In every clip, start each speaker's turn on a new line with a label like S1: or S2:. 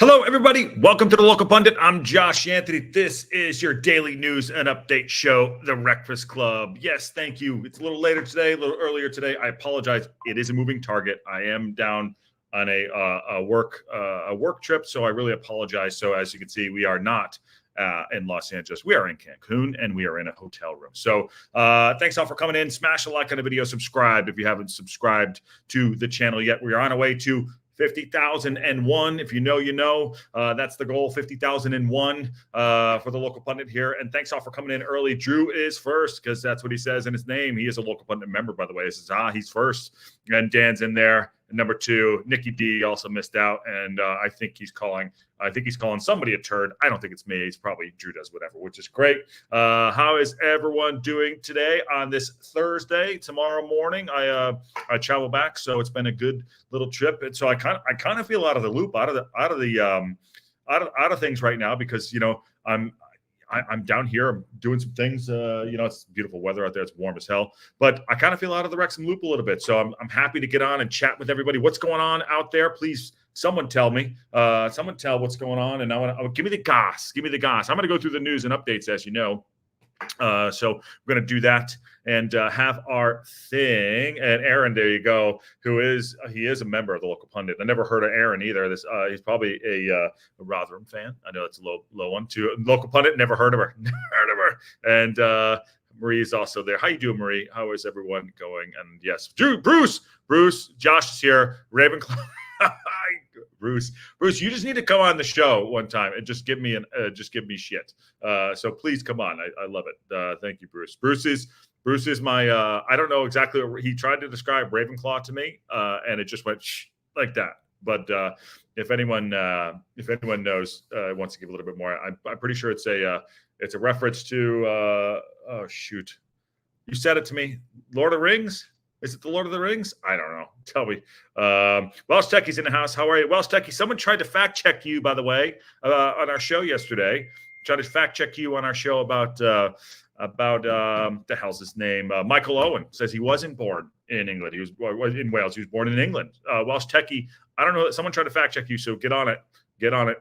S1: Hello, everybody. Welcome to the Local Pundit. I'm Josh Anthony. This is your daily news and update show, The Breakfast Club. Yes, thank you. It's a little later today, a little earlier today. I apologize. It is a moving target. I am down on a work trip, so I really apologize. So as you can see, we are not in Los Angeles. We are in Cancun, and we are in a hotel room. So thanks all for coming in. Smash a like on the video. Subscribe if you haven't subscribed to the channel yet. We are on our way to 50,001. If you know, you know. That's the goal, 50,001 for the Local Pundit here. And thanks all for coming in early. Drew is first because that's what he says in his name. He is a Local Pundit member, by the way. He says, he's first. And Dan's in there. And number 2, Nikki D also missed out. And I think he's calling somebody a turd. I don't think it's me. It's probably Drew does whatever, which is great. How is everyone doing today on this Thursday? Tomorrow morning, I travel back, so it's been a good little trip. And so I kind of feel out of the loop, out of things right now because I'm down here. I'm doing some things. It's beautiful weather out there. It's warm as hell. But I kind of feel out of the Wrexham loop a little bit. So I'm happy to get on and chat with everybody. What's going on out there? Please, someone tell me. Someone tell what's going on. And give me the goss. Give me the goss. I'm going to go through the news and updates, as you know. So we're going to do that and have our thing. And Aaron, there you go, he is a member of the Local Pundit. I never heard of Aaron either. He's probably a Rotherham fan. I know it's a low one too. Local Pundit, never heard of her. And Marie is also there. How you doing, Marie? How is everyone going? And yes, Bruce, Josh is here. Ravenclaw. Bruce, you just need to come on the show one time and just give me shit. So please come on. I love it. Thank you, Bruce. Bruce is my. I don't know exactly what he tried to describe Ravenclaw to me, and it just went like that. But if anyone knows, wants to give a little bit more, I'm pretty sure it's a reference to. Oh shoot, you said it to me. Lord of the Rings. Is it the Lord of the Rings? I don't know. Tell me. Welsh Techie's in the house. How are you? Welsh Techie, someone tried to fact check you, by the way, on our show yesterday. Tried to fact check you on our show about the hell's his name? Michael Owen says he wasn't born in England. He was in Wales. He was born in England. Welsh Techie, I don't know. Someone tried to fact check you, so get on it. Get on it.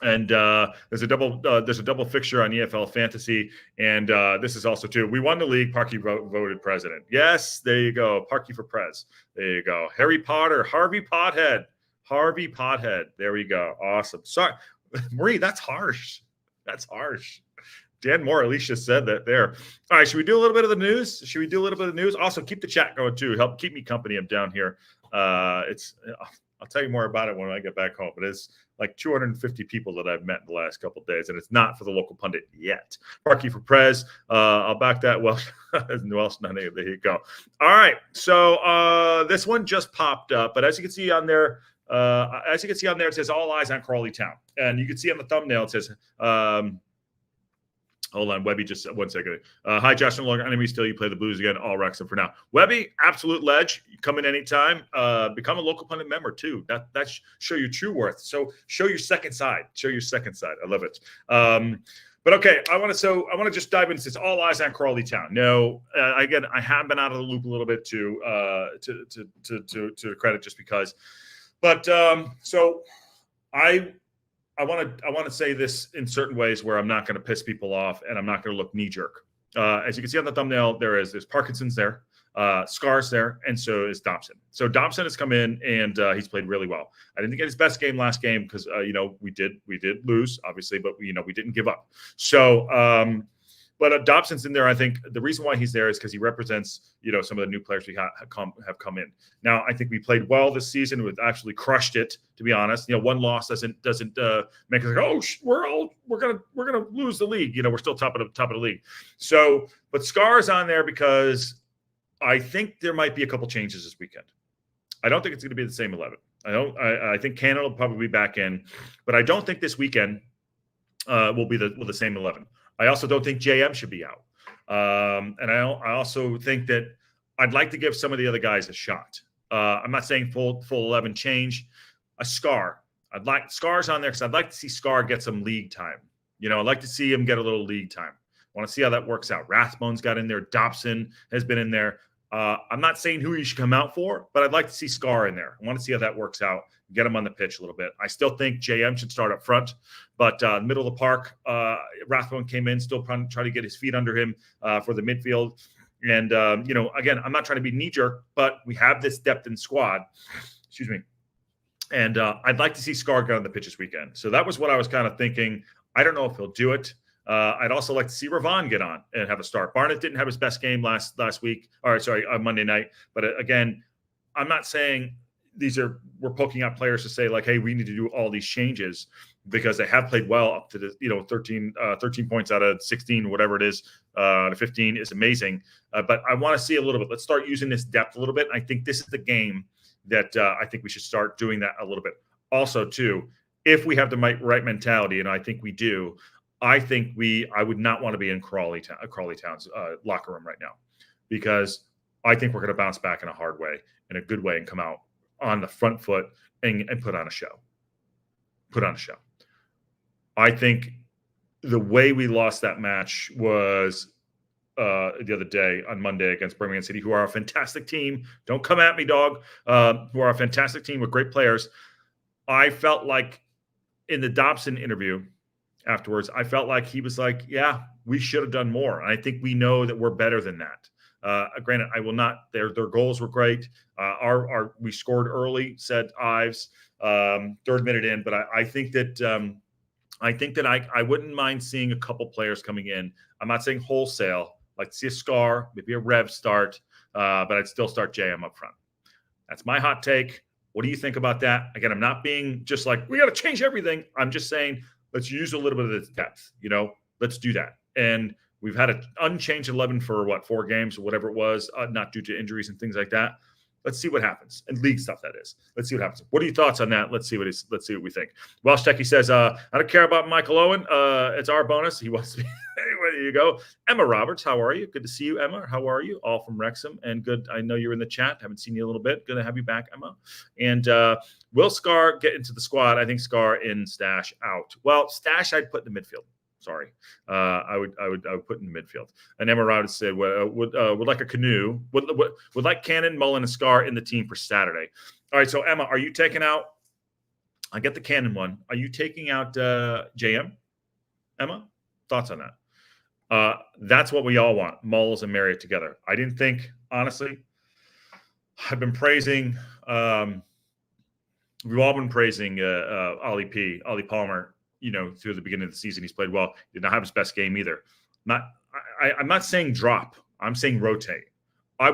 S1: And there's a double fixture on EFL Fantasy, and this is also too. We won the league. Parky voted president. Yes, there you go. Parky for prez. There you go. Harry Potter, Harvey Pothead. There we go. Awesome. Sorry, Marie. That's harsh. Dan Moore at least just said that there. All right. Should we do a little bit of the news? Also, keep the chat going too. Help keep me company. I'm down here. I'll tell you more about it when I get back home. But it's like 250 people that I've met in the last couple of days, and it's not for the Local Pundit yet. Parky for prez. I'll back that. Welsh, there you go. All right. So this one just popped up, but as you can see on there, it says all eyes on Crawley Town, and you can see on the thumbnail it says. Hold on, Webby, just 1 second. Hi, Josh, no longer enemy still. You play the Blues again, all Wrexham for now. Webby, absolute ledge. You come in anytime. Become a Local Pundit member, too. That show your true worth. So show your second side. I love it. But okay, I want to just dive into this. All eyes on Crawley Town. No, again, I have been out of the loop a little bit to credit just because. But so I want to say this in certain ways where I'm not going to piss people off and I'm not going to look knee jerk. As you can see on the thumbnail, there's Parkinson's there, Scar's there, and so is Dobson. So Dobson has come in and he's played really well. I didn't get his best game last game because we did lose obviously, but we didn't give up. So but Dobson's in there. I think the reason why he's there is because he represents, some of the new players we have come in. Now, I think we played well this season. We've actually crushed it, to be honest. One loss doesn't make us like, oh, we're gonna lose the league. We're still top of the league. So, but Scar's on there because I think there might be a couple changes this weekend. I don't think it's going to be the same 11. I think Canada will probably be back in, but I don't think this weekend will be the same 11. I also don't think JM should be out. And I also think that I'd like to give some of the other guys a shot. I'm not saying full 11 change. A Scar. I'd like Scar's on there because I'd like to see Scar get some league time. I'd like to see him get a little league time. I want to see how that works out. Rathbone's got in there. Dobson has been in there. I'm not saying who you should come out for, but I'd like to see Scar in there. I want to see how that works out. Get him on the pitch a little bit. I still think JM should start up front, but middle of the park, Rathbone came in, still trying to get his feet under him for the midfield. And, again, I'm not trying to be knee-jerk, but we have this depth in squad. Excuse me. And I'd like to see Scar get on the pitch this weekend. So that was what I was kind of thinking. I don't know if he'll do it. I'd also like to see Ravon get on and have a start. Barnett didn't have his best game last week. On Monday night. But again, I'm not saying we're poking out players to say like, hey, we need to do all these changes, because they have played well up to the 13 points out of 16, whatever it is, to 15 is amazing. But I want to see a little bit. Let's start using this depth a little bit. I think this is the game that I think we should start doing that a little bit. Also, too, if we have the right mentality, and I think we do, I would not want to be in Crawley Town's locker room right now, because I think we're going to bounce back in a hard way, in a good way, and come out on the front foot and put on a show. I think the way we lost that match was the other day on Monday against Birmingham City, who are a fantastic team. Don't come at me, dog. Who are a fantastic team with great players. I felt like in the Dobson interview afterwards, I felt like he was like, yeah, we should have done more. And I think we know that we're better than that. Granted, I will not. Their goals were great. We scored early, said Ives, third minute in. But I think that I wouldn't mind seeing a couple players coming in. I'm not saying wholesale. Like to see a Scar, maybe a Rev start, but I'd still start JM up front. That's my hot take. What do you think about that? Again, I'm not being just like, we got to change everything. I'm just saying, let's use a little bit of this depth. Let's do that. And we've had an unchanged 11 for 4 games or whatever it was, not due to injuries and things like that. Let's see what happens. And league stuff, that is. Let's see what happens. What are your thoughts on that? Let's see what we think. Welsh Techie says, I don't care about Michael Owen. It's our bonus. He wants to be. Anyway, there you go. Emma Roberts, how are you? Good to see you, Emma. How are you? All from Wrexham. And good. I know you're in the chat. Haven't seen you a little bit. Good to have you back, Emma. And will Scar get into the squad? I think Scar in, Stash out. Well, Stash I'd put in the midfield. Sorry, I would put in the midfield. And Emma Roberts said, would like a canoe, would like Cannon, Mullen, and Scar in the team for Saturday. All right, so Emma, are you taking out? I get the Cannon one. Are you taking out JM? Emma, thoughts on that? That's what we all want: Mulls and Marriott together. I didn't think, honestly. I've been praising. We've all been praising Ollie Palmer. Through the beginning of the season, he's played well. He did not have his best game either. I'm not saying drop. I'm saying rotate. I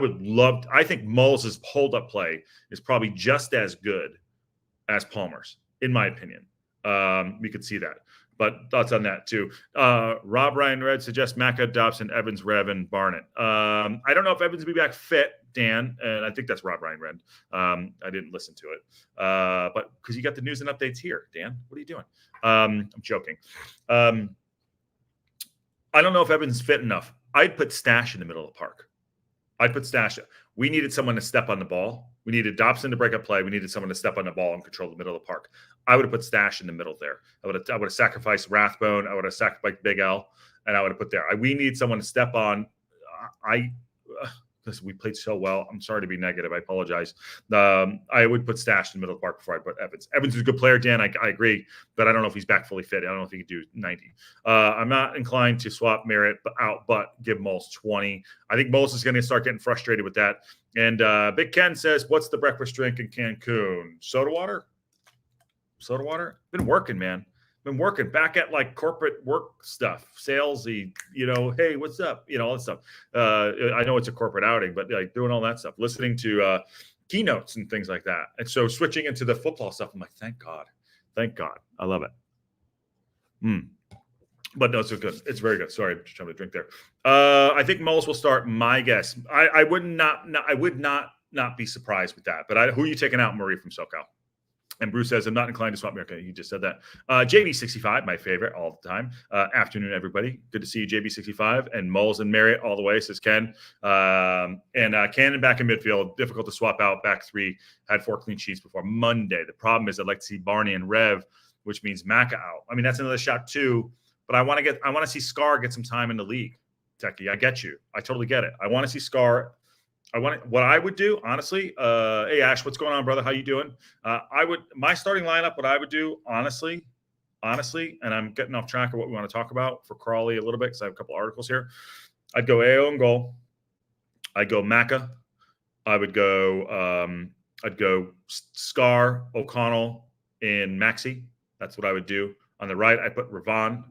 S1: think Mulls' hold-up play is probably just as good as Palmer's, in my opinion. We could see that. But thoughts on that, too. Rob Ryan Red suggests Macca, Dobson, Evans, Rev, and Barnett. I don't know if Evans will be back fit, Dan, and I think that's Rob Ryan Red. I didn't listen to it. But because you got the news and updates here, Dan. What are you doing? I'm joking. I don't know if Evans is fit enough. I'd put Stash in the middle of the park. We needed someone to step on the ball. We needed Dobson to break up play. We needed someone to step on the ball and control the middle of the park. I would have put Stash in the middle there. I would have sacrificed Rathbone. I would have sacrificed Big L, and I would have put there. We need someone to step on. Because we played so well. I'm sorry to be negative. I apologize. I would put Stash in the middle of the park before I put Evans. Evans is a good player, Dan. I agree, but I don't know if he's back fully fit. I don't know if he could do 90. I'm not inclined to swap Merritt out, but give Moles 20. I think Moles is going to start getting frustrated with that. And Big Ken says, what's the breakfast drink in Cancun? Soda water? Been working, man. Been working back at like corporate work stuff, salesy, hey, what's up? All that stuff. I know it's a corporate outing, but like doing all that stuff, listening to keynotes and things like that. And so switching into the football stuff, I'm like, thank God. I love it. But no, it's good. It's very good. Sorry, I'm just trying to drink there. I think Mulls will start. My guess. I would not be surprised with that. But who are you taking out, Marie from SoCal? And Bruce says, I'm not inclined to swap me. Okay, he just said that. JB65, my favorite all the time. Afternoon, everybody. Good to see you, JB65. And Mulls and Marriott all the way, says Ken. And Cannon back in midfield. Difficult to swap out. Back 3. Had 4 clean sheets before Monday. The problem is I'd like to see Barney and Rev, which means Macca out. I mean, that's another shot too. But I want to see Scar get some time in the league. Techie, I get you. I totally get it. I want to see Scar what I would do, honestly. Hey Ash, what's going on, brother? How you doing? My starting lineup. What I would do, honestly, and I'm getting off track of what we want to talk about for Crawley a little bit because I have a couple articles here. I'd go AO in goal. I'd go Macca. I'd go Scar, O'Connell, and Maxey. That's what I would do. On the right, I put Ravon.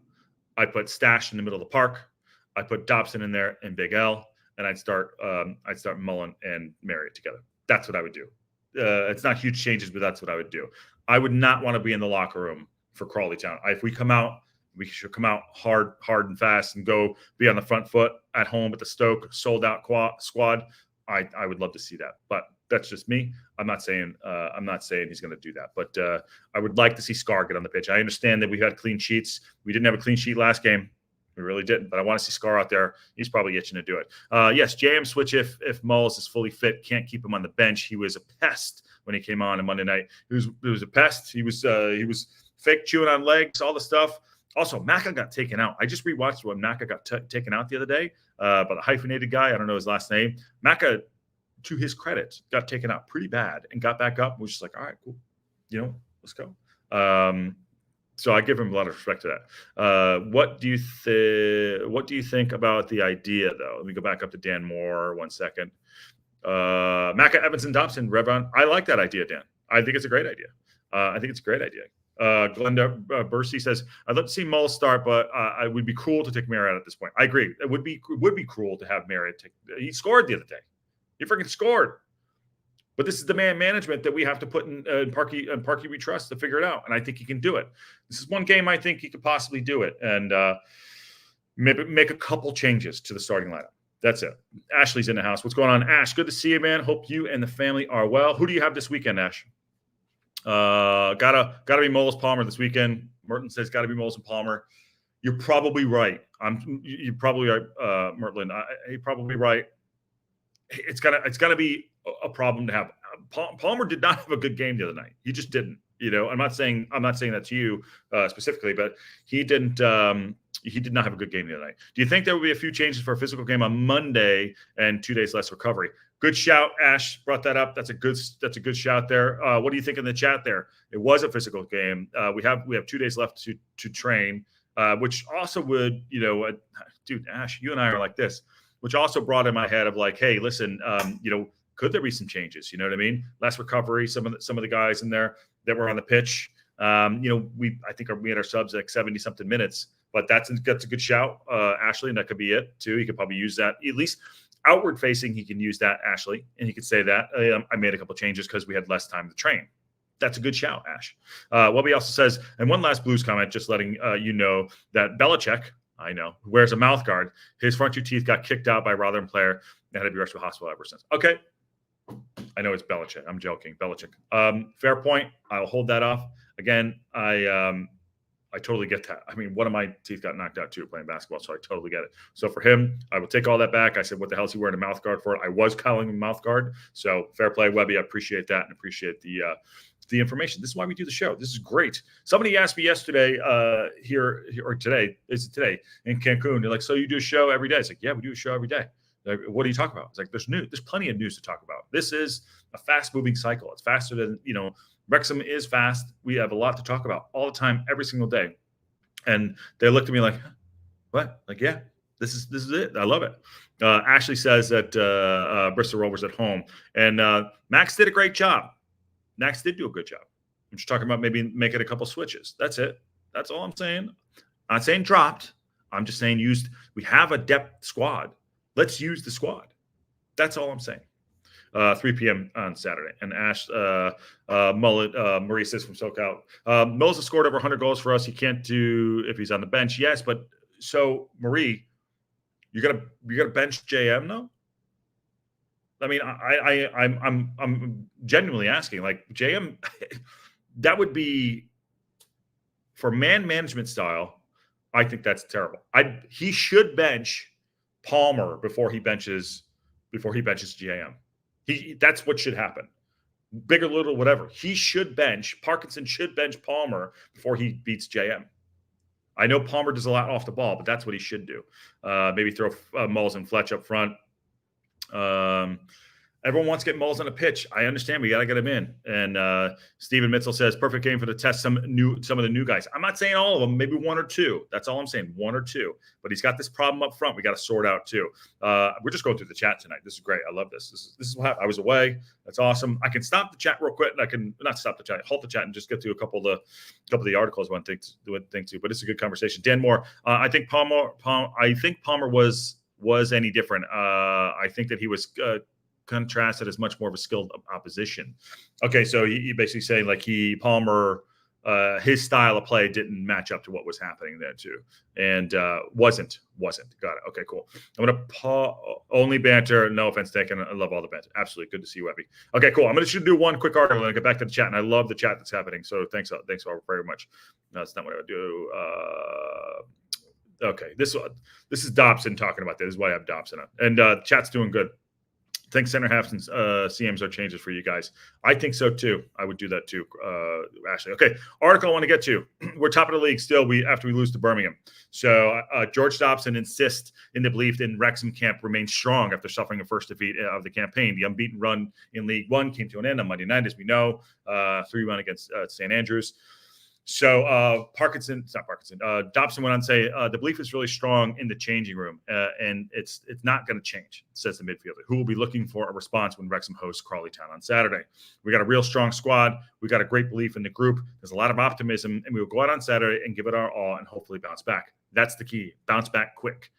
S1: I put Stash in the middle of the park. I put Dobson in there and Big L, and I'd start Mullen and Marriott together. That's what I would do. It's not huge changes, but that's what I would do. I would not want to be in the locker room for Crawley Town. If we come out, we should come out hard and fast and go be on the front foot at home with the STōK sold out squad. I would love to see that, but that's just me. I'm not saying he's going to do that, but I would like to see Scar get on the pitch. I understand that we had clean sheets. We didn't have a clean sheet last game. We really didn't, but I want to see Scar out there. He's probably itching to do it. Yes, JM switch if Mulls is fully fit. Can't keep him on the bench. He was a pest when he came on Monday night. He was a pest. He was fake chewing on legs, all the stuff. Also, Macca got taken out. I just rewatched when Macca got taken out the other day by the hyphenated guy. I don't know his last name. Macca, to his credit, got taken out pretty bad and got back up and was just like, all right, cool. Let's go. So I give him a lot of respect to that. What do you think about the idea, though? Let me go back up to Dan Moore 1 second. Macca, Evans, and Dobson, Revon. I like that idea, Dan. I think it's a great idea. Glenda Bursey says, I'd love to see Mull start, but it would be cruel to take Marriott at this point. I agree. It would be cruel to have Marriott take. He scored the other day. He freaking scored. But this is the man management that we have to put in Parky we trust to figure it out. And I think he can do it. This is one game I think he could possibly do it. And maybe make a couple changes to the starting lineup. That's it. Ashley's in the house. What's going on, Ash? Good to see you, man. Hope you and the family are well. Who do you have this weekend, Ash? Gotta be Moles Palmer this weekend. Merton says gotta be Moles and Palmer. You're probably right. You're probably right, Mertlin. You're probably right. It's gotta be a problem to have. Palmer did not have a good game the other night. He just didn't. I'm not saying that to you specifically, but he didn't. He did not have a good game the other night. Do you think there will be a few changes for a physical game on Monday and 2 days less recovery? Good shout, Ash brought that up. That's a good shout there. What do you think in the chat there? It was a physical game. We have 2 days left to train, which also would, dude, Ash, you and I are like this, which also brought in my head of like, hey, listen, could there be some changes? You know what I mean? Less recovery. Some of the guys in there that were on the pitch. I think we had our subs like 70 something minutes, but that's a good shout, Ashley, and that could be it too. He could probably use that at least. Outward facing, he can use that, Ashley, and he could say that I made a couple changes because we had less time to train. That's a good shout, Ash. Webby also says, and one last Blues comment, just letting you know that Belichick, I know, wears a mouth guard. His front two teeth got kicked out by a Rotherham player and had to be rushed to the hospital ever since. Okay, I know it's Belichick. I'm joking, Belichick. Fair point. I'll hold that off. Again, I totally get that. I mean, one of my teeth got knocked out too playing basketball, so I totally get it. So for him, I will take all that back. I said, what the hell is he wearing a mouth guard for? I was calling him a mouth guard. So fair play, Webby. I appreciate that and appreciate the information. This is why we do the show. This is great. Somebody asked me yesterday here or today, is it today, in Cancun. They're like, so you do a show every day? It's like, yeah, we do a show every day. Like, what do you talk about? It's like, there's news. There's plenty of news to talk about. This is a fast-moving cycle. It's faster than, Wrexham is fast. We have a lot to talk about all the time, every single day. And they looked at me like, what? Like, yeah, this is it. I love it. Ashley says that Bristol Rovers at home. And Max did a great job. Max did do a good job. I'm just talking about maybe making a couple switches. That's it. That's all I'm saying. I'm not saying dropped. I'm just saying we have a depth squad. Let's use the squad. That's all I'm saying. 3 p.m. on Saturday. And Ash Marie says from SoCal, Mills has scored over 100 goals for us. He can't do if he's on the bench. Yes, but so Marie, you're gonna bench JM though? I mean, I'm genuinely asking. Like JM, that would be for man management style. I think that's terrible. He should bench Palmer before he benches JM. That's what should happen. Big or little, whatever. He should bench. Parkinson should bench Palmer before he beats JM. I know Palmer does a lot off the ball, but that's what he should do. Maybe throw Mulls and Fletch up front. Everyone wants to get Moles on a pitch. I understand. We got to get him in. And Steven Mitchell says, perfect game for the test some of the new guys. I'm not saying all of them, maybe one or two. That's all I'm saying, one or two. But he's got this problem up front we got to sort out too. We're just going through the chat tonight. This is great. I love this. This is what happened. I was away. That's awesome. I can stop the chat real quick. And I can not stop the chat, halt the chat, and just get to a couple of the articles I want to think to. But it's a good conversation. Dan Moore, I think Palmer was any different. I think that he was contrasted as much more of a skilled opposition. Okay, so you basically saying like Palmer, his style of play didn't match up to what was happening there too, and wasn't. Got it. Okay, cool. I'm gonna only banter. No offense taken. I love all the banter. Absolutely, good to see you, Webby. Okay, cool. I'm gonna do one quick article and get back to the chat. And I love the chat that's happening. So thanks all very much. No, that's not what I would do. Okay, this is Dobson talking about this. This is why I have Dobson up, and chat's doing good. I think center halves and CMs are changes for you guys. I think so too. I would do that too, Ashley. Okay, article I want to get to. We're top of the league still. After we lose to Birmingham. So George Dobson insists in the belief in Wrexham camp remains strong after suffering a first defeat of the campaign. The unbeaten run in League One came to an end on Monday night, as we know, 3-1 against St. Andrews. So Dobson went on to say, the belief is really strong in the changing room, and it's not going to change, says the midfielder, who will be looking for a response when Wrexham hosts Crawley Town on Saturday. We got a real strong squad. We got a great belief in the group. There's a lot of optimism, and we will go out on Saturday and give it our all and hopefully bounce back. That's the key. Bounce back quick.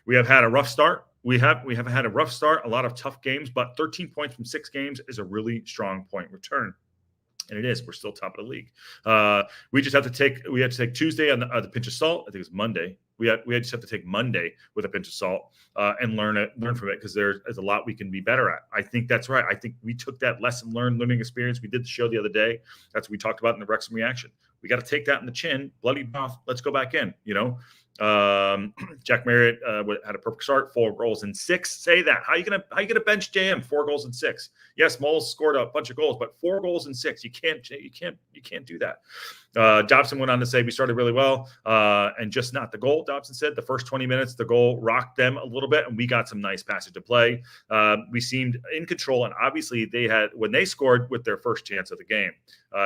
S1: We have had a rough start. We have had a rough start, a lot of tough games, but 13 points from 6 games is a really strong point return. And it is. We're still top of the league. We had to take Tuesday on the pinch of salt. I think it was Monday. We just have to take Monday with a pinch of salt and learn from it, because there's a lot we can be better at. I think that's right. I think we took that learning experience. We did the show the other day. That's what we talked about in the Wrexham reaction. We got to take that in the chin, bloody mouth. Let's go back in. Jack Marriott had a perfect start, 4 goals and 6. Say that. How you gonna bench JM? 4 goals and 6. Yes, Moles scored a bunch of goals, but 4 goals and 6. You can't do that. Dobson went on to say we started really well, and just not the goal. Dobson said the first 20 minutes the goal rocked them a little bit, and we got some nice passage of play. We seemed in control, and obviously when they scored with their first chance of the game.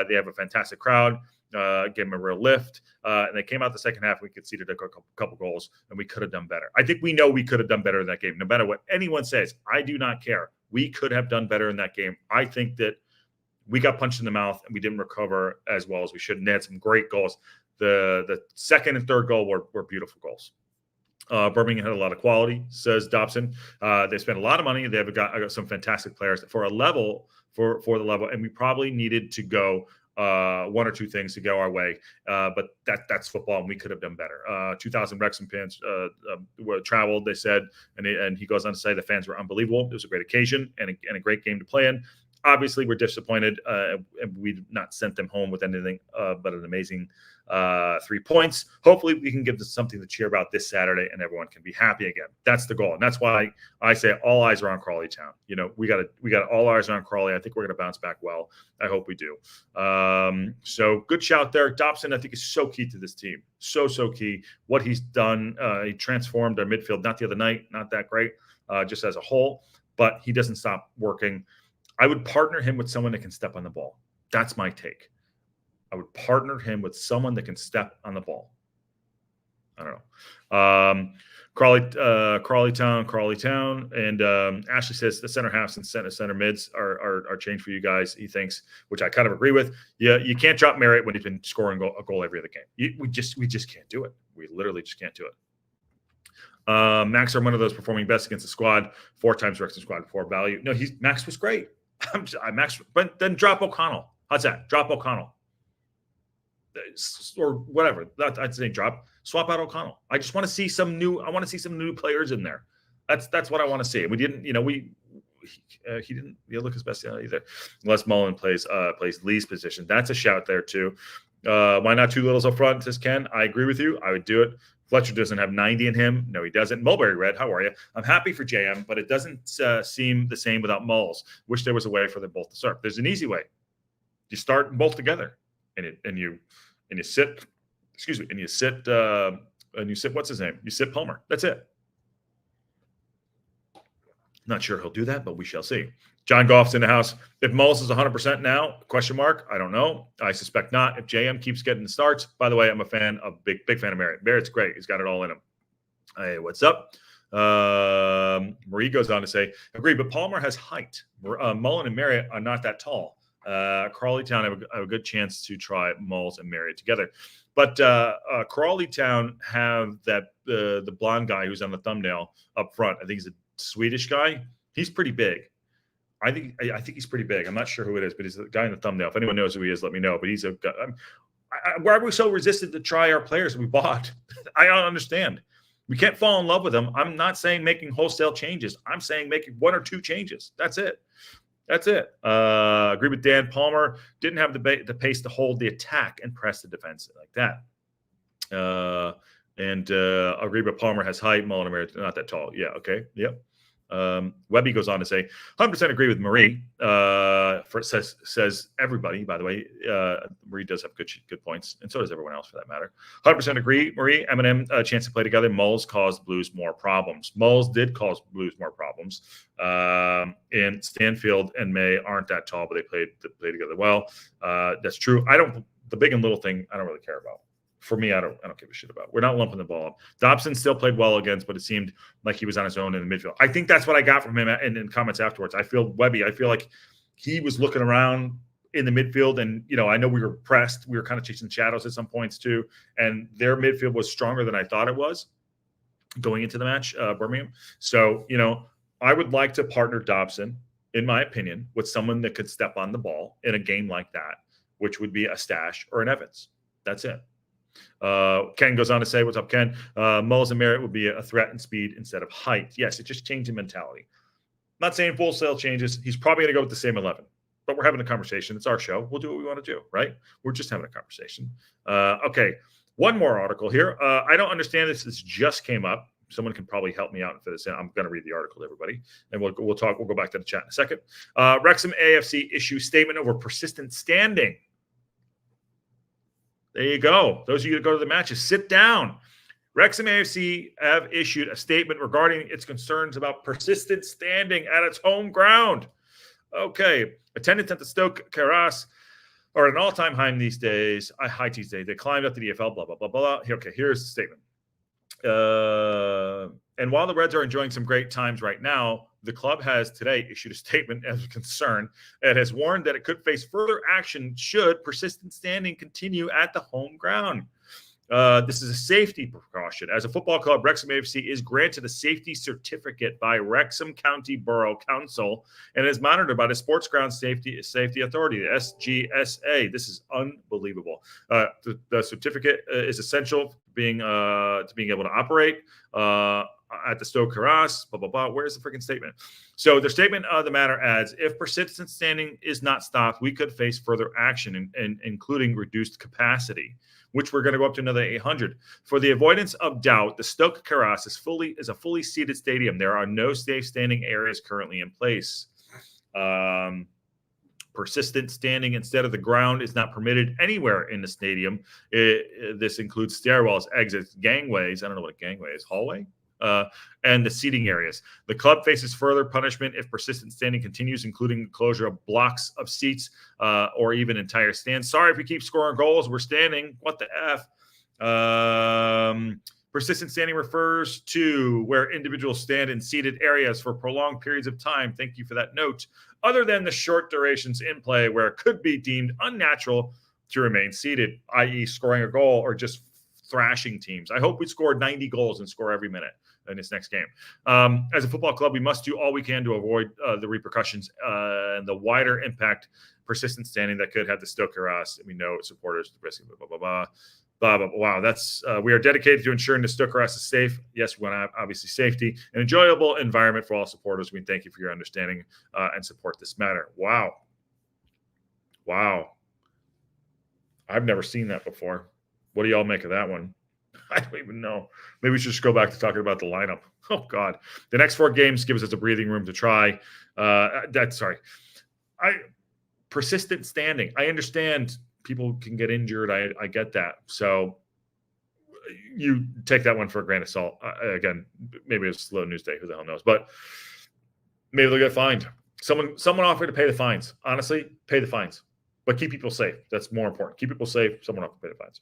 S1: They have a fantastic crowd. Gave them a real lift, and they came out the second half. We conceded a couple goals, and we could have done better. I think we know we could have done better in that game. No matter what anyone says, I do not care. We could have done better in that game. I think that we got punched in the mouth, and we didn't recover as well as we should. And they had some great goals. The second and third goal were beautiful goals. Birmingham had a lot of quality, says Dobson. They spent a lot of money. They've got some fantastic players for the level, and we probably needed to go 1 or 2 things to go our way, but that's football, and we could have done better. 2,000 Wrexham fans were traveled, they said, and he goes on to say the fans were unbelievable. It was a great occasion and a great game to play in. Obviously, we're disappointed, and we've not sent them home with anything but an amazing 3 points. Hopefully, we can give them something to cheer about this Saturday, and everyone can be happy again. That's the goal, and that's why I say all eyes are on Crawley Town. We got all eyes on Crawley. I think we're going to bounce back well. I hope we do. So good shout there, Dobson. I think is so key to this team. So key. What he's done, he transformed our midfield. Not the other night, not that great, just as a whole, but he doesn't stop working. I would partner him with someone that can step on the ball. That's my take. I would partner him with someone that can step on the ball. I don't know. Crawley Town. And Ashley says the center halves and center mids are changed for you guys, he thinks, which I kind of agree with. Yeah, you can't drop Marriott when he's been scoring a goal every other game. We just can't do it. We literally just can't do it. Max are one of those performing best against the squad. 4 times Wrexham squad before value. No, Max was great. But then drop O'Connell. How's that? Drop O'Connell. Or whatever. I'd say swap out O'Connell. I just want to see some new. I want to see some new players in there. That's what I want to see. We didn't. He didn't look his best either. Unless Mullen plays Lee's position. That's a shout there too. Why not 2 littles up front? Says Ken. I agree with you. I would do it. Fletcher doesn't have 90 in him. No, he doesn't. Mulberry Red, how are you? I'm happy for JM, but it doesn't seem the same without Mulls. Wish there was a way for them both to start. There's an easy way. You start both together, and you sit. Excuse me, and you sit. What's his name? You sit Palmer. That's it. Not sure he'll do that, but we shall see. John Goff's in the house. If Mullis is 100% now, question mark, I don't know. I suspect not. If JM keeps getting the starts, by the way, I'm a fan of big fan of Marriott. Marriott's great. He's got it all in him. Hey, what's up? Marie goes on to say, agree, but Palmer has height. Mullen and Marriott are not that tall. Crawley Town have a good chance to try Mulls and Marriott together. But Crawley Town have that the blonde guy who's on the thumbnail up front. I think he's a Swedish guy. He's pretty big. I think he's pretty big. I'm not sure who it is, but he's the guy in the thumbnail. If anyone knows who he is, let me know. But he's a guy. Why are we so resistant to try our players we bought? I don't understand. We can't fall in love with them. I'm not saying making wholesale changes. I'm saying making 1 or 2 changes. That's it. Agree with Dan. Palmer didn't have the pace to hold the attack and press the defense like that. Agree with Palmer has height. Mullen and Marriott not that tall. Yeah. Okay. Yep. Webby goes on to say, 100% agree with Marie. Says everybody. By the way, Marie does have good points, and so does everyone else for that matter. 100% agree, Marie. Eminem chance to play together. Mulls caused Blues more problems. Mulls did cause Blues more problems. And Stanfield and May aren't that tall, but they play together well. That's true. The big and little thing I don't really care about. For me, I don't give a shit about. We're not lumping the ball up. Dobson still played well against, but it seemed like he was on his own in the midfield. I think that's what I got from him in comments afterwards. I feel like he was looking around in the midfield, and I know we were pressed. We were kind of chasing shadows at some points too, and their midfield was stronger than I thought it was going into the match, Birmingham. So I would like to partner Dobson, in my opinion, with someone that could step on the ball in a game like that, which would be a Stash or an Evans. That's it. Ken goes on to say, what's up, Ken? Mullis and Marriott would be a threat in speed instead of height. Yes, it just changed in mentality. I'm not saying wholesale changes. He's probably going to go with the same 11, but we're having a conversation. It's our show. We'll do what we want to do, right? We're just having a conversation. Okay, one more article here. I don't understand this. This just came up. Someone can probably help me out and fit this in. I'm going to read the article to everybody, and we'll talk. We'll go back to the chat in a second. Wrexham AFC issue statement over persistent standing. There you go. Those of you that go to the matches, sit down. Wrexham AFC have issued a statement regarding its concerns about persistent standing at its home ground. Okay. Attendance at the STōK Cae Ras are at an all-time high these days. They climbed up to the EFL, blah, blah, blah, blah. Okay, here's the statement. And while the Reds are enjoying some great times right now, the club has today issued a statement as a concern and has warned that it could face further action should persistent standing continue at the home ground. This is a safety precaution. As a football club, Wrexham AFC is granted a safety certificate by Wrexham County Borough Council and is monitored by the Sports Ground Safety Authority, the SGSA. This is unbelievable. The certificate is essential to being able to operate at the STōK Cae Ras, blah, blah, blah. Where's the freaking statement? So the statement of the matter adds, if persistent standing is not stopped, we could face further action, including reduced capacity, which we're going to go up to another 800. For the avoidance of doubt, the STōK Cae Ras is a fully seated stadium. There are no safe standing areas currently in place. Persistent standing instead of the ground is not permitted anywhere in the stadium. This includes stairwells, exits, gangways. I don't know what a gangway is. Hallway? And the seating areas. The club faces further punishment if persistent standing continues, including the closure of blocks of seats or even entire stands. Sorry if we keep scoring goals. We're standing. What the F? Persistent standing refers to where individuals stand in seated areas for prolonged periods of time. Thank you for that note. Other than the short durations in play where it could be deemed unnatural to remain seated, i.e. scoring a goal or just thrashing teams. I hope we score 90 goals and score every minute in this next game. As a football club, we must do all we can to avoid the repercussions and the wider impact persistent standing that could have the STōK Cae Ras. We know supporters risk blah, blah, blah, blah, blah. Wow, that's we are dedicated to ensuring the STōK Cae Ras is safe. Yes, we want obviously safety, an enjoyable environment for all supporters. We thank you for your understanding and support this matter. Wow. I've never seen that before. What do y'all make of that one? I don't even know. Maybe we should just go back to talking about the lineup. Oh, God. The next 4 games gives us a breathing room to try. Persistent standing. I understand people can get injured. I get that. So you take that one for a grain of salt. Again, maybe it's a slow news day. Who the hell knows? But Maybe they'll get fined. Someone offered to pay the fines. Honestly, pay the fines. But keep people safe. That's more important. Keep people safe. Someone offered to pay the fines.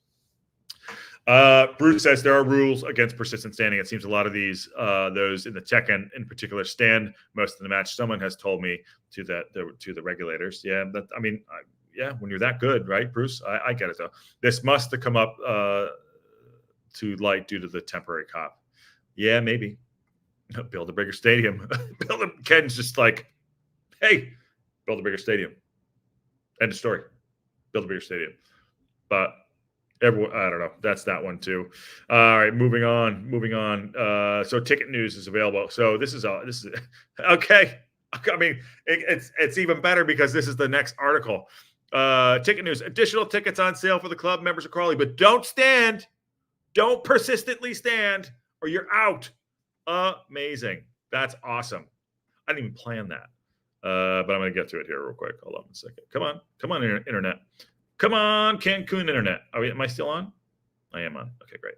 S1: Bruce says there are rules against persistent standing. It seems a lot of these, those in the tech end in particular, stand most of the match. Someone has told me to the regulators. Yeah, yeah, when you're that good, right, Bruce? I get it though. This must have come up to light due to the temporary cop. Yeah, maybe. Build a bigger stadium. Ken's just like, hey, build a bigger stadium. End of story. Build a bigger stadium. But everyone, I don't know. That's that one too. All right, moving on. So ticket news is available. So this is okay. I mean, it's even better because this is the next article. Ticket news: additional tickets on sale for the club members of Crawley, but don't stand. Don't persistently stand, or you're out. Amazing. That's awesome. I didn't even plan that. But I'm going to get to it here real quick. Hold on a second. Come on, internet. Come on, Cancun internet. Am I still on? I am on. Okay, great.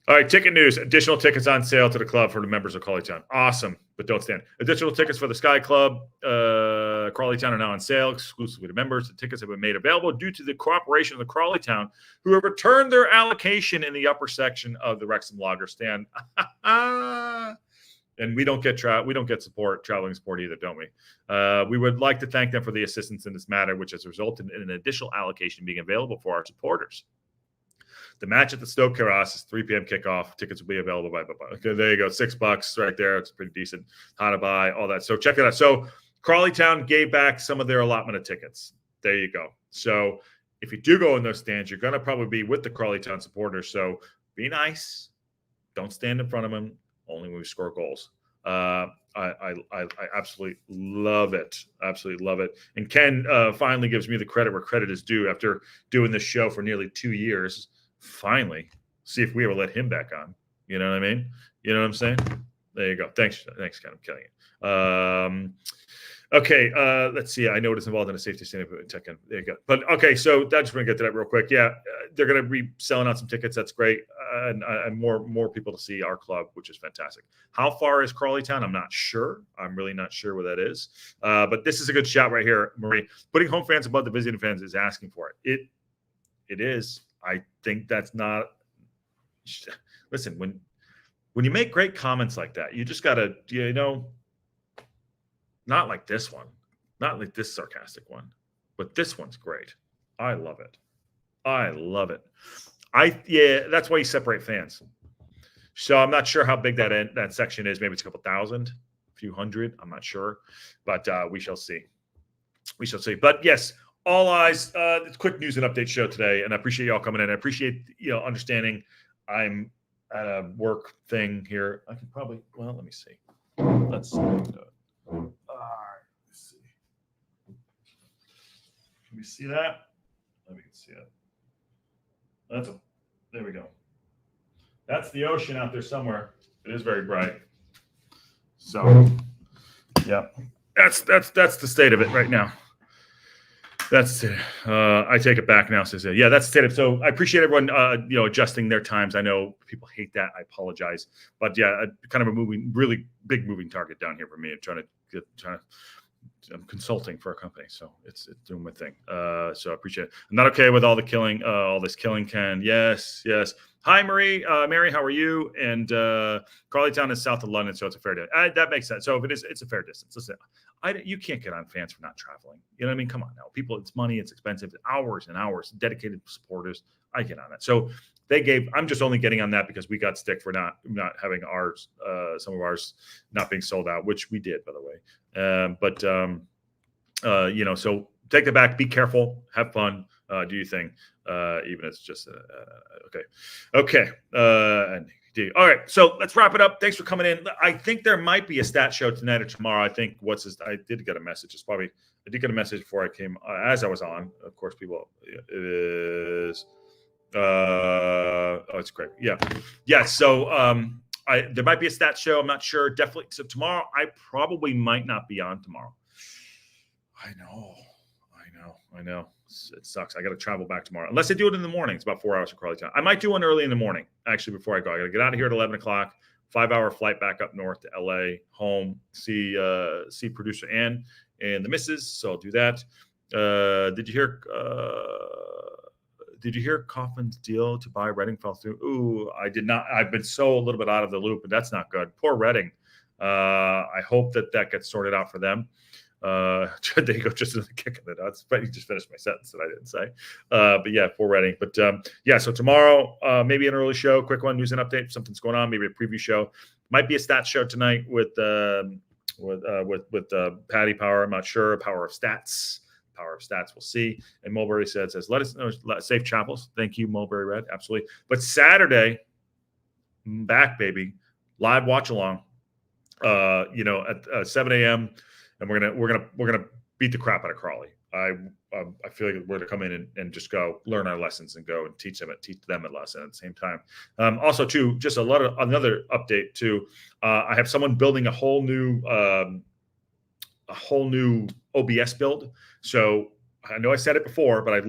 S1: All right, ticket news. Additional tickets on sale to the club for the members of Crawley Town. Awesome, but don't stand. Additional tickets for the Sky Club, Crawley Town are now on sale exclusively to members. The tickets have been made available due to the cooperation of the Crawley Town, who have returned their allocation in the upper section of the Wrexham Lager stand. And we don't get traveling support either, don't we? We would like to thank them for the assistance in this matter, which has resulted in an additional allocation being available for our supporters. The match at the STōK Cae Ras is 3 p.m. kickoff. Tickets will be available by. Okay, there you go, $6 right there. It's pretty decent. How to buy, all that. So check it out. So Crawley Town gave back some of their allotment of tickets. There you go. So if you do go in those stands, you're going to probably be with the Crawley Town supporters. So be nice. Don't stand in front of them. Only when we score goals. I absolutely love it. Absolutely love it. And Ken finally gives me the credit where credit is due after doing this show for nearly 2 years. Finally, see if we ever let him back on. You know what I mean? You know what I'm saying? There you go. Thanks, Ken. I'm killing it. Okay, let's see. I know it's involved in a safety standing tech. There you go. But okay, so that's just going to get to that real quick. Yeah, they're going to be selling out some tickets. That's great, and more people to see our club, which is fantastic. How far is Crawley Town? I'm not sure. I'm really not sure where that is. But this is a good shot right here, Marie. Putting home fans above the visiting fans is asking for it. It is. I think that's not. Listen, when you make great comments like that, you just got to, not like this one, not like this sarcastic one, but this one's great. I love it. That's why you separate fans. So I'm not sure how big that section is. Maybe it's a couple thousand, a few hundred. I'm not sure, but we shall see. But yes, all eyes. It's a quick news and update show today, and I appreciate y'all coming in. I appreciate understanding. I'm at a work thing here. I can probably. Well, let me see. Let's see. All right. Let's see. Can we see that? Let me see it. There we go. That's the ocean out there somewhere. It is very bright. So, yeah, that's the state of it right now. That's it. I take it back now. Says, yeah, that's the state of it. So I appreciate everyone, adjusting their times. I know people hate that. I apologize, but yeah, kind of a really big moving target down here for me. I'm consulting for a company, so it's doing my thing. So I appreciate it. I'm not okay with all this killing, Ken. Yes. Hi, Marie. Mary, how are you? And Crawley Town is south of London, so it's a fair distance. That makes sense. So if it is, it's a fair distance. Listen, you can't get on fans for not traveling. You know what I mean? Come on now. People, it's money, it's expensive, hours and hours, dedicated supporters. I get on that. So I'm just only getting on that because we got stick for not having ours, some of ours not being sold out, which we did, by the way. So take it back, be careful, have fun, do your thing. Even if it's just okay. All right, so let's wrap it up. Thanks for coming in. I think there might be a stat show tonight or tomorrow. I think I did get a message. I did get a message before I came as I was on. Of course, people. It is. It's great. Yeah. So there might be a stat show. I'm not sure. Definitely. So tomorrow, I probably might not be on tomorrow. I know. It sucks. I got to travel back tomorrow. Unless I do it in the morning. It's about 4 hours from Crawley Town. I might do one early in the morning, actually, before I go. I got to get out of here at 11 o'clock, 5-hour flight back up north to LA, home, see producer Ann and the missus. So I'll do that. Did you hear Kaufman's deal to buy Reading fell through? Ooh, I did not. I've been so a little bit out of the loop, but that's not good. Poor Reading. I hope that gets sorted out for them. There you go, just a kick in the nuts. But you just finished my sentence that I didn't say. But yeah, for Reading. But yeah, so tomorrow, maybe an early show, quick one, news and update. Something's going on. Maybe a preview show. Might be a stats show tonight with Patty Power. I'm not sure. Power of Stats. We'll see. And Mulberry says, let us know. Safe travels. Thank you, Mulberry Red. Absolutely. But Saturday, back baby, live watch along. At 7 a.m. and we're gonna beat the crap out of Crawley. I feel like we're gonna come in and just go learn our lessons and go and teach them a lesson at the same time. Also, too, just another update too. I have someone building a whole new OBS build. So I know I said it before, but I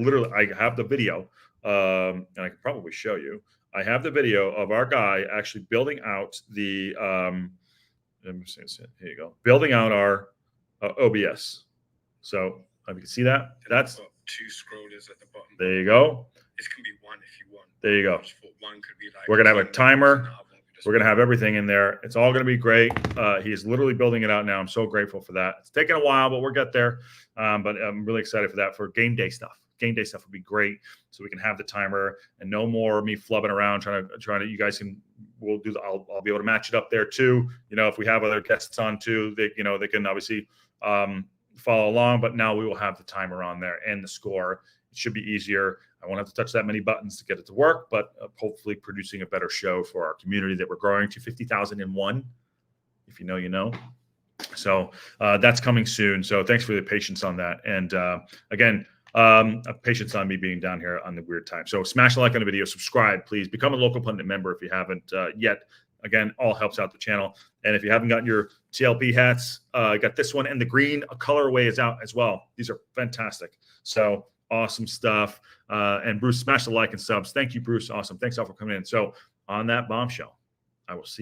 S1: have the video, and I can probably show you. I have the video of our guy actually building out the. Here you go. Building out our OBS. So you can see that. That's
S2: 2 scrollers at the bottom.
S1: There you go.
S2: This can be 1 if you want.
S1: There you go.
S2: One could be like,
S1: we're gonna have a timer. We're gonna have everything in there. It's all gonna be great. He is literally building it out now. I'm so grateful for that. It's taken a while, but we'll get there. But I'm really excited for that. For game day stuff. Game day stuff would be great, so we can have the timer and no more me flubbing around trying to. You guys can. We'll do. I'll be able to match it up there too. If we have other guests on too, they can obviously follow along. But now we will have the timer on there and the score. It should be easier. I won't have to touch that many buttons to get it to work, but hopefully producing a better show for our community that we're growing to 50,001. If you know, you know. So that's coming soon. So thanks for the patience on that. And again. Patience on me being down here on the weird time. So smash the like on the video, subscribe, please. Become a local pundit member if you haven't yet. Again, all helps out the channel. And if you haven't gotten your TLP hats, I got this one, and the green colorway is out as well. These are fantastic. So awesome stuff. And Bruce, smash the like and subs. Thank you, Bruce. Awesome. Thanks all for coming in. So on that bombshell, I will see you.